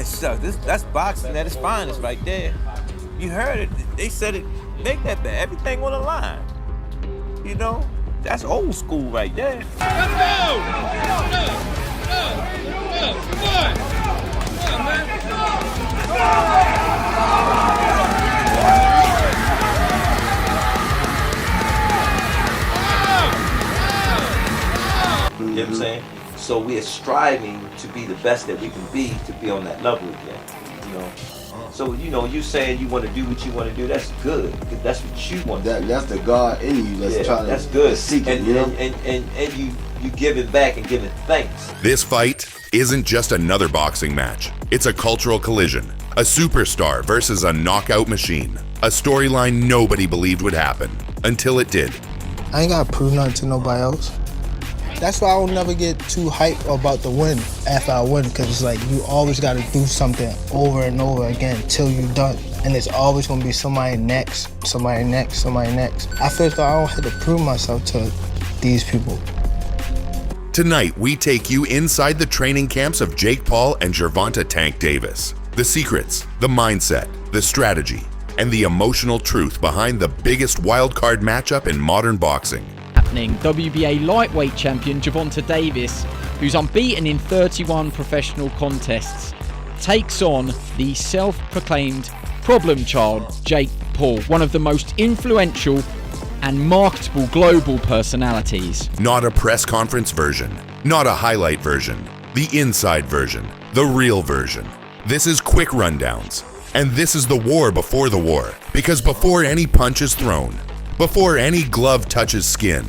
So that's boxing at its finest right there. You heard it. They said it. Make that bad. Everything on the line. You know, that's old school right there. Let's go! Come on! Come on, man. You know what I'm saying? So we are striving to be the best that we can be to be on that level again. You know. So you saying you want to do what you want to do, that's good because that's what you want. That's the God in you that's trying to. That's good. Seek it, and, you know? and you give it back and give it thanks. This fight isn't just another boxing match. It's a cultural collision. A superstar versus a knockout machine. A storyline nobody believed would happen until it did. I ain't gotta prove nothing to nobody else. That's why I will never get too hyped about the win after I win, because it's like you always got to do something over and over again till you're done. And it's always going to be somebody next, somebody next, somebody next. I feel like I don't have to prove myself to these people. Tonight, we take you inside the training camps of Jake Paul and Gervonta "Tank" Davis. The secrets, the mindset, the strategy, and the emotional truth behind the biggest wildcard matchup in modern boxing. WBA lightweight champion Gervonta Davis, who's unbeaten in 31 professional contests, takes on the self-proclaimed problem child Jake Paul, one of the most influential and marketable global personalities. Not a press conference version, not a highlight version, the inside version, the real version. This is Quick Rundowns, and this is the war before the war, because before any punch is thrown, before any glove touches skin,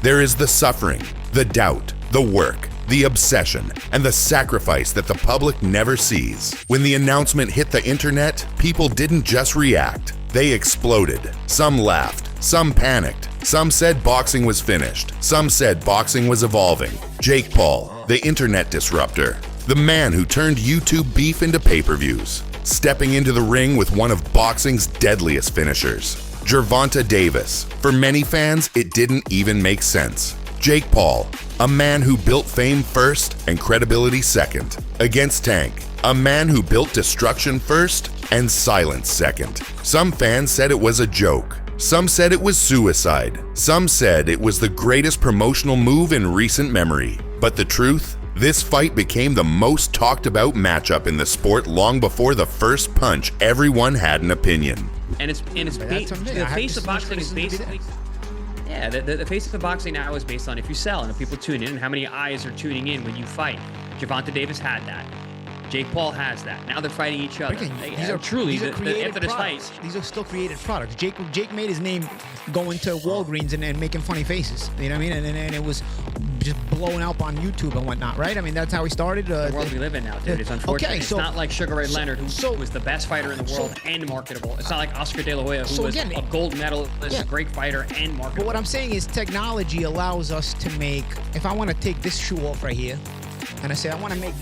there is the suffering, the doubt, the work, the obsession, and the sacrifice that the public never sees. When the announcement hit the internet, people didn't just react, they exploded. Some laughed, some panicked, some said boxing was finished, some said boxing was evolving. Jake Paul, the internet disruptor, the man who turned YouTube beef into pay-per-views, stepping into the ring with one of boxing's deadliest finishers. Gervonta Davis. For many fans, it didn't even make sense. Jake Paul, a man who built fame first and credibility second, against Tank, a man who built destruction first and silence second. Some fans said it was a joke. Some said it was suicide. Some said it was the greatest promotional move in recent memory. But the truth? This fight became the most talked about matchup in the sport long before the first punch. Everyone had an opinion. And the face of boxing is basically, the face of boxing now is based on if you sell and if people tune in and how many eyes are tuning in when you fight. Gervonta Davis had that. Jake Paul has that. Now they're fighting each other. These are created products. These are still created products. Jake made his name going to Walgreens and making funny faces. You know what I mean? And it was just blowing up on YouTube and whatnot, right? I mean, that's how he started. The world we live in now, dude. It's unfortunate. Okay, it's not like Sugar Ray Leonard, who was the best fighter in the world and marketable. It's not like Oscar De La Hoya, who was a gold medalist, a great fighter and marketable. But what I'm saying is technology allows us to make, if I want to take this shoe off right here, and I say I want to make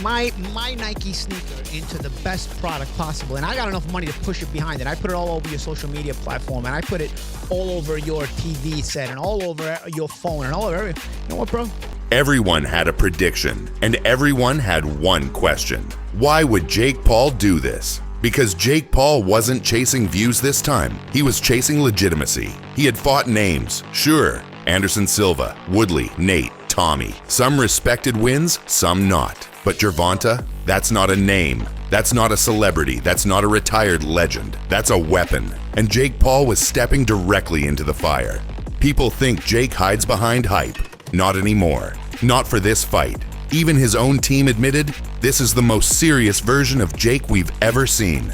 my Nike sneaker into the best product possible, and I got enough money to push it behind it. I put it all over your social media platform, and I put it all over your TV set, and all over your phone, and all over everything. You know what, bro? Everyone had a prediction, and everyone had one question. Why would Jake Paul do this? Because Jake Paul wasn't chasing views this time. He was chasing legitimacy. He had fought names, sure. Anderson Silva, Woodley, Nate, Tommy. Some respected wins, some not. But Gervonta, that's not a name. That's not a celebrity. That's not a retired legend. That's a weapon. And Jake Paul was stepping directly into the fire. People think Jake hides behind hype. Not anymore. Not for this fight. Even his own team admitted, this is the most serious version of Jake we've ever seen.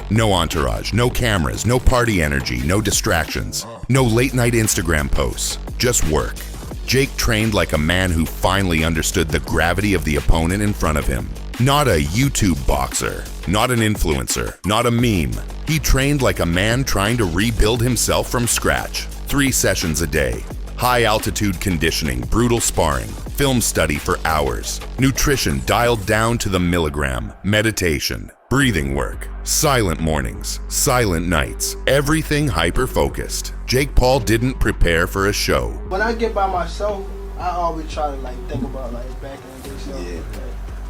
No entourage, no cameras, no party energy, no distractions, no late-night Instagram posts, just work. Jake trained like a man who finally understood the gravity of the opponent in front of him. Not a YouTube boxer, not an influencer, not a meme. He trained like a man trying to rebuild himself from scratch. 3 sessions a day. High-altitude conditioning, brutal sparring, film study for hours, nutrition dialed down to the milligram, meditation. Breathing work, silent mornings, silent nights, everything hyper-focused. Jake Paul didn't prepare for a show. When I get by myself, I always try to like think about like back in the day stuff. Yeah.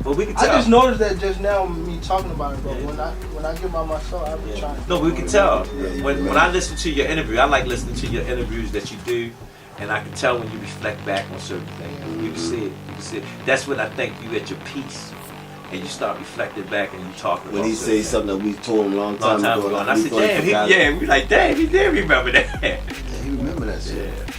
But we can tell. I just noticed that just now, me talking about it. But when I get by myself, I be trying. No, we can tell. Yeah, When I listen to your interview, I like listening to your interviews that you do, and I can tell when you reflect back on certain things. You can see it. You can see it. That's when I think you at your peace, and you start reflecting back and you talk about. When he say something that we told him a long time ago, and I said, damn, we like, damn, he did remember that. Yeah, he remember that shit. Yeah.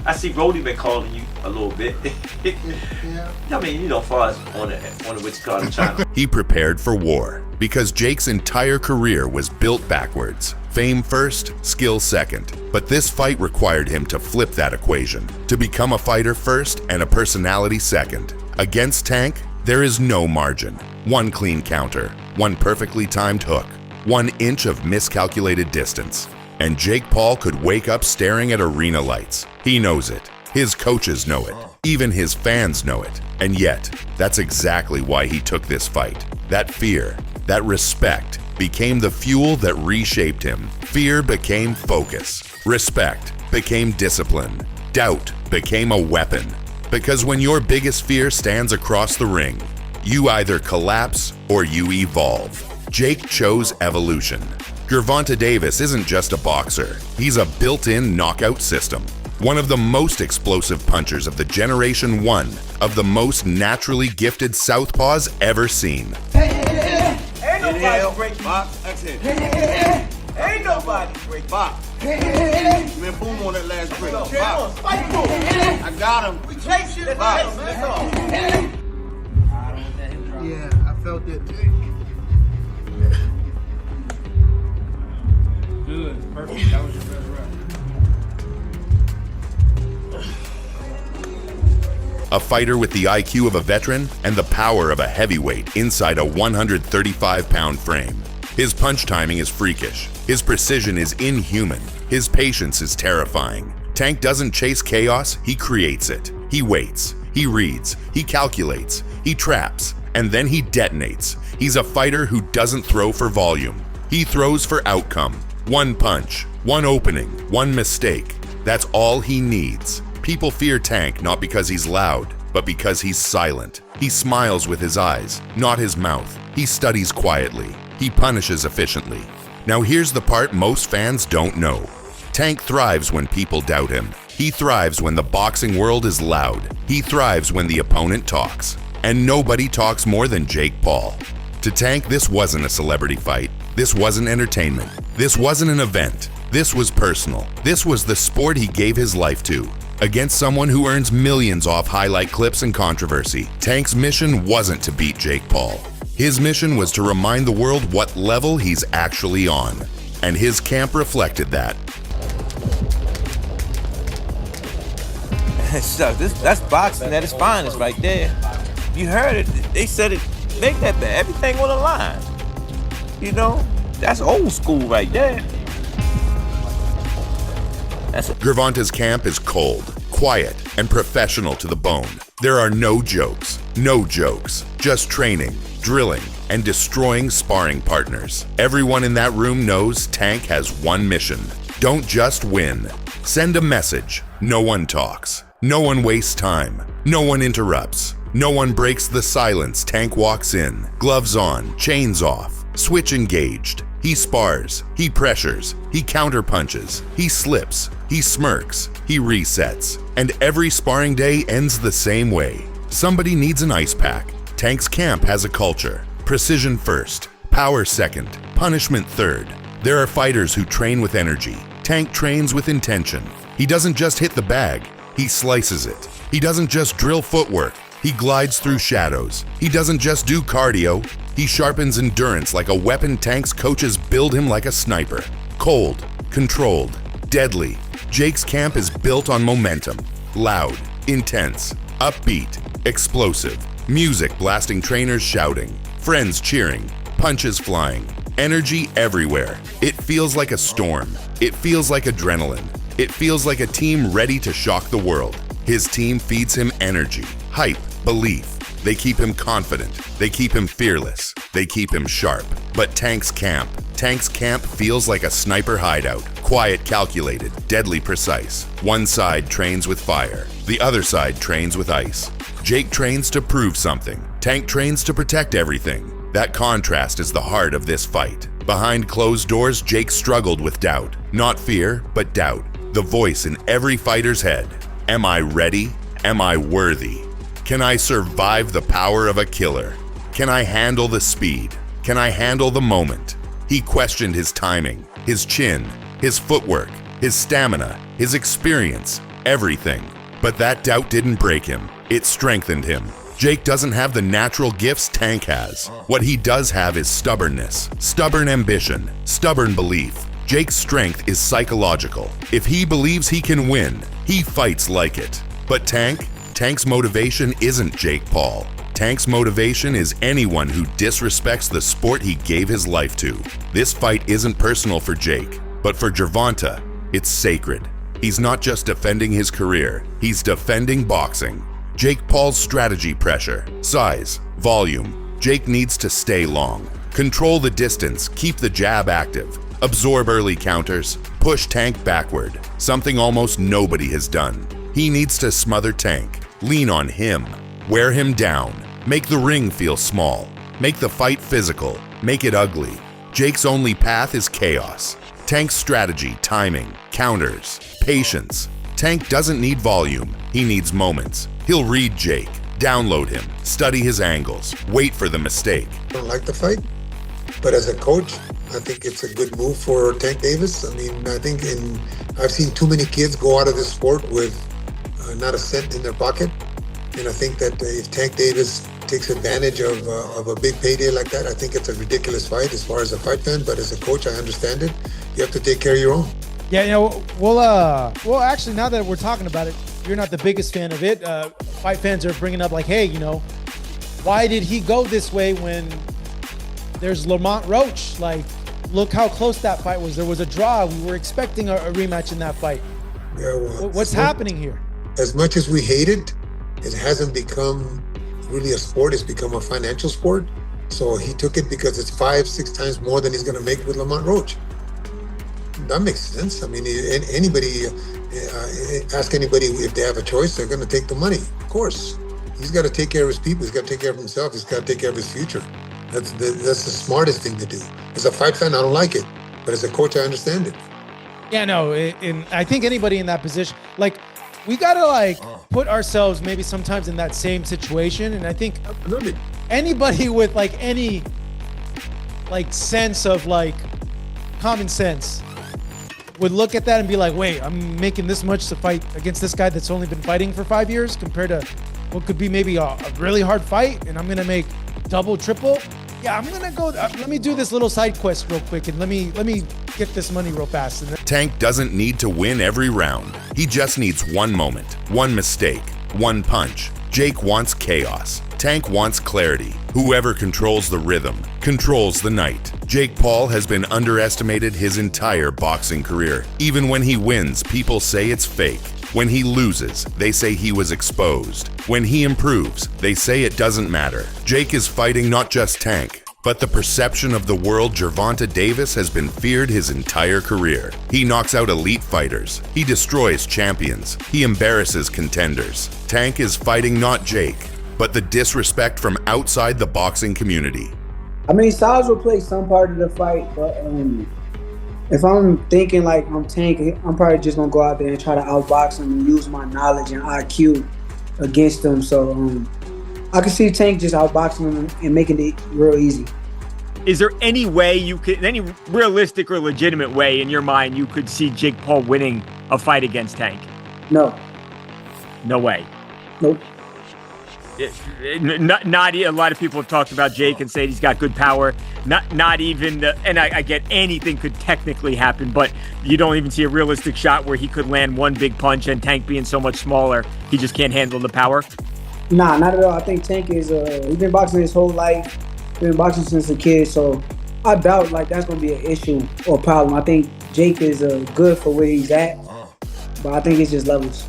I see Brody been calling you a little bit. Yeah. I mean, you know, far as on the which card in China. He prepared for war because Jake's entire career was built backwards. Fame first, skill second. But this fight required him to flip that equation, to become a fighter first and a personality second. Against Tank, there is no margin. One clean counter, one perfectly timed hook, 1 inch of miscalculated distance. And Jake Paul could wake up staring at arena lights. He knows it. His coaches know it. Even his fans know it. And yet, that's exactly why he took this fight. That fear, that respect, became the fuel that reshaped him. Fear became focus. Respect became discipline. Doubt became a weapon. Because when your biggest fear stands across the ring, you either collapse or you evolve. Jake chose evolution. Gervonta Davis isn't just a boxer. He's a built-in knockout system. One of the most explosive punchers of the Generation 1, of the most naturally gifted southpaws ever seen. Ain't nobody break box. Exhale. Ain't nobody break box. Man, boom on that last break. Box. I got him. We chase you. Box. Yeah, I felt it. Good. Perfect. That was your best rep. A fighter with the IQ of a veteran and the power of a heavyweight inside a 135-pound frame. His punch timing is freakish. His precision is inhuman. His patience is terrifying. Tank doesn't chase chaos, he creates it. He waits, he reads, he calculates, he traps, and then he detonates. He's a fighter who doesn't throw for volume. He throws for outcome. One punch, one opening, one mistake. That's all he needs. People fear Tank not because he's loud, but because he's silent. He smiles with his eyes, not his mouth. He studies quietly. He punishes efficiently. Now here's the part most fans don't know. Tank thrives when people doubt him. He thrives when the boxing world is loud. He thrives when the opponent talks. And nobody talks more than Jake Paul. To Tank, this wasn't a celebrity fight. This wasn't entertainment. This wasn't an event. This was personal. This was the sport he gave his life to. Against someone who earns millions off highlight clips and controversy, Tank's mission wasn't to beat Jake Paul. His mission was to remind the world what level he's actually on. And his camp reflected that. That's boxing at its finest right there. You heard it. They said it. Make that bad. Everything on the line. You know, that's old school right there. Gervonta's camp is cold, quiet, and professional to the bone. There are no jokes, just training, drilling, and destroying sparring partners. Everyone in that room knows Tank has one mission. Don't just win. Send a message. No one talks. No one wastes time. No one interrupts. No one breaks the silence. Tank walks in, gloves on, chains off, switch engaged. He spars, he pressures, he counterpunches, he slips, he smirks, he resets. And every sparring day ends the same way. Somebody needs an ice pack. Tank's camp has a culture. Precision first, power second, punishment third. There are fighters who train with energy. Tank trains with intention. He doesn't just hit the bag, he slices it. He doesn't just drill footwork, he glides through shadows. He doesn't just do cardio, he sharpens endurance like a weapon. Tank's coaches build him like a sniper. Cold, controlled, deadly. Jake's camp is built on momentum. Loud, intense, upbeat, explosive. Music blasting, trainers shouting, friends cheering, punches flying. Energy everywhere. It feels like a storm. It feels like adrenaline. It feels like a team ready to shock the world. His team feeds him energy, hype, belief. They keep him confident. They keep him fearless. They keep him sharp. But Tank's camp feels like a sniper hideout. Quiet, calculated, deadly precise. One side trains with fire. The other side trains with ice. Jake trains to prove something. Tank trains to protect everything. That contrast is the heart of this fight. Behind closed doors, Jake struggled with doubt. Not fear, but doubt. The voice in every fighter's head. Am I ready? Am I worthy? Can I survive the power of a killer? Can I handle the speed? Can I handle the moment? He questioned his timing, his chin, his footwork, his stamina, his experience, everything. But that doubt didn't break him. It strengthened him. Jake doesn't have the natural gifts Tank has. What he does have is stubbornness, stubborn ambition, stubborn belief. Jake's strength is psychological. If he believes he can win, he fights like it. But Tank's motivation isn't Jake Paul. Tank's motivation is anyone who disrespects the sport he gave his life to. This fight isn't personal for Jake, but for Gervonta, it's sacred. He's not just defending his career, he's defending boxing. Jake Paul's strategy pressure, size, volume. Jake needs to stay long. Control the distance, keep the jab active. Absorb early counters, push Tank backward, something almost nobody has done. He needs to smother Tank, lean on him, wear him down, make the ring feel small, make the fight physical, make it ugly. Jake's only path is chaos. Tank's strategy, timing, counters, patience. Tank doesn't need volume, he needs moments. He'll read Jake, download him, study his angles, wait for the mistake. I don't like the fight, but as a coach, I think it's a good move for Tank Davis. I mean, I've seen too many kids go out of this sport with not a cent in their pocket. And I think that if Tank Davis takes advantage of a big payday like that, I think it's a ridiculous fight as far as a fight fan. But as a coach, I understand it. You have to take care of your own. Yeah, you know, well, actually, now that we're talking about it, you're not the biggest fan of it. Fight fans are bringing up like, hey, you know, why did he go this way when there's Lamont Roach? Like, look how close that fight was. There was a draw. We were expecting a rematch in that fight. Yeah, well, what's happening here? As much as we hate it, it hasn't become really a sport. It's become a financial sport. So he took it because it's 5-6 times more than he's going to make with Lamont Roach. That makes sense. I mean, ask anybody if they have a choice, they're going to take the money. Of course. He's got to take care of his people. He's got to take care of himself. He's got to take care of his future. That's the smartest thing to do. As a fight fan, I don't like it. But as a coach, I understand it. Yeah, no, and I think anybody in that position, like, we got to, put ourselves maybe sometimes in that same situation. And I think anybody with, any, sense of, common sense would look at that and be like, wait, I'm making this much to fight against this guy that's only been fighting for 5 years compared to what could be maybe a really hard fight, and I'm going to make double, triple. Yeah, I'm going to go, let me do this little side quest real quick, and let me get this money real fast. And Tank doesn't need to win every round. He just needs one moment, one mistake, one punch. Jake wants chaos. Tank wants clarity. Whoever controls the rhythm, controls the night. Jake Paul has been underestimated his entire boxing career. Even when he wins, people say it's fake. When he loses, they say he was exposed. When he improves, they say it doesn't matter. Jake is fighting not just Tank, but the perception of the world. Gervonta Davis has been feared his entire career. He knocks out elite fighters. He destroys champions. He embarrasses contenders. Tank is fighting not Jake, but the disrespect from outside the boxing community. I mean, size will play some part of the fight, but if I'm thinking like I'm Tank, I'm probably just gonna go out there and try to outbox him and use my knowledge and IQ against him. So I can see Tank just outboxing him and making it real easy. Is there any way any realistic or legitimate way in your mind you could see Jake Paul winning a fight against Tank? No. No way. Nope. Not a lot of people have talked about Jake and said he's got good power. Not even, and I get anything could technically happen, but you don't even see a realistic shot where he could land one big punch, and Tank being so much smaller, he just can't handle the power. Nah, not at all. I think Tank is he's been boxing his whole life. Been boxing since a kid, so I doubt that's gonna be an issue or a problem. I think Jake is good for where he's at, but I think it's just levels.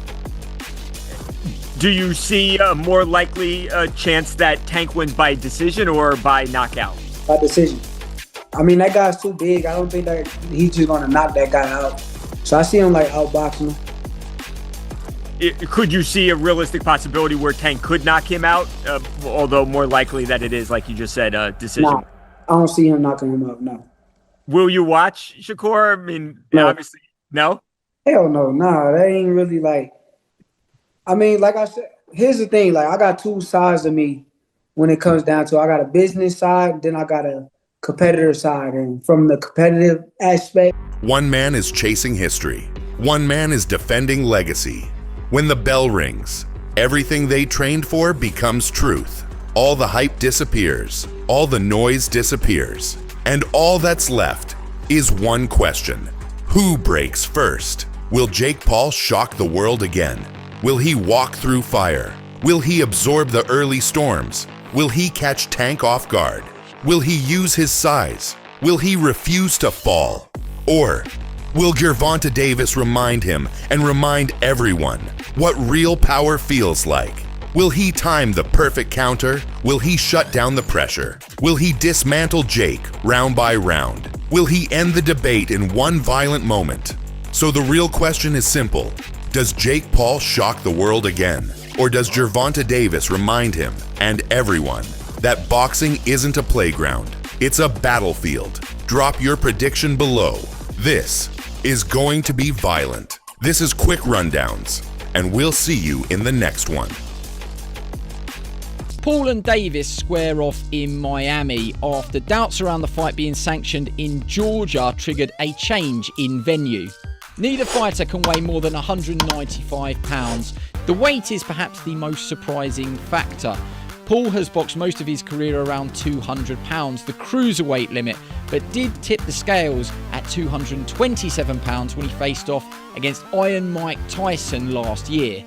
Do you see a more likely chance that Tank wins by decision or by knockout? By decision. I mean, that guy's too big. I don't think that he's just gonna knock that guy out. So I see him like outboxing him. Could you see a realistic possibility where Tank could knock him out? Although more likely that it is, like you just said, a decision. Nah, I don't see him knocking him out, no. Will you watch, Shakur? I mean, no. Obviously, no? Hell no, nah. That ain't really like... I mean, like I said, here's the thing. Like, I got two sides of me when it comes down to I got a business side, then I got a competitor side. And from the competitive aspect... One man is chasing history. One man is defending legacy. When the bell rings, everything they trained for becomes truth. All the hype disappears. All the noise disappears. And all that's left is one question. Who breaks first? Will Jake Paul shock the world again? Will he walk through fire? Will he absorb the early storms? Will he catch Tank off guard? Will he use his size? Will he refuse to fall? Or will Gervonta Davis remind him and remind everyone what real power feels like? Will he time the perfect counter? Will he shut down the pressure? Will he dismantle Jake round by round? Will he end the debate in one violent moment? So the real question is simple. Does Jake Paul shock the world again? Or does Gervonta Davis remind him and everyone that boxing isn't a playground? It's a battlefield. Drop your prediction below. This is going to be violent. This is Quick Rundowns, and we'll see you in the next one. Paul and Davis square off in Miami after doubts around the fight being sanctioned in Georgia triggered a change in venue. Neither fighter can weigh more than 195 pounds. The weight is perhaps the most surprising factor. Paul has boxed most of his career around 200 pounds, the cruiserweight limit, but did tip the scales at 227 pounds when he faced off against Iron Mike Tyson last year.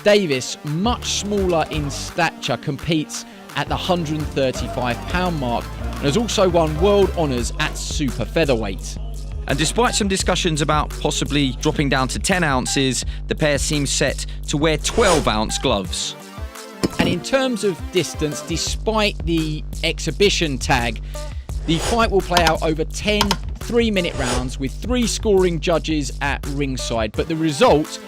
Davis, much smaller in stature, competes at the 135 pound mark and has also won world honours at super featherweight. And despite some discussions about possibly dropping down to 10 ounces, the pair seems set to wear 12-ounce gloves. And in terms of distance, despite the exhibition tag, the fight will play out over 10 3-minute rounds with 3 scoring judges at ringside. But the result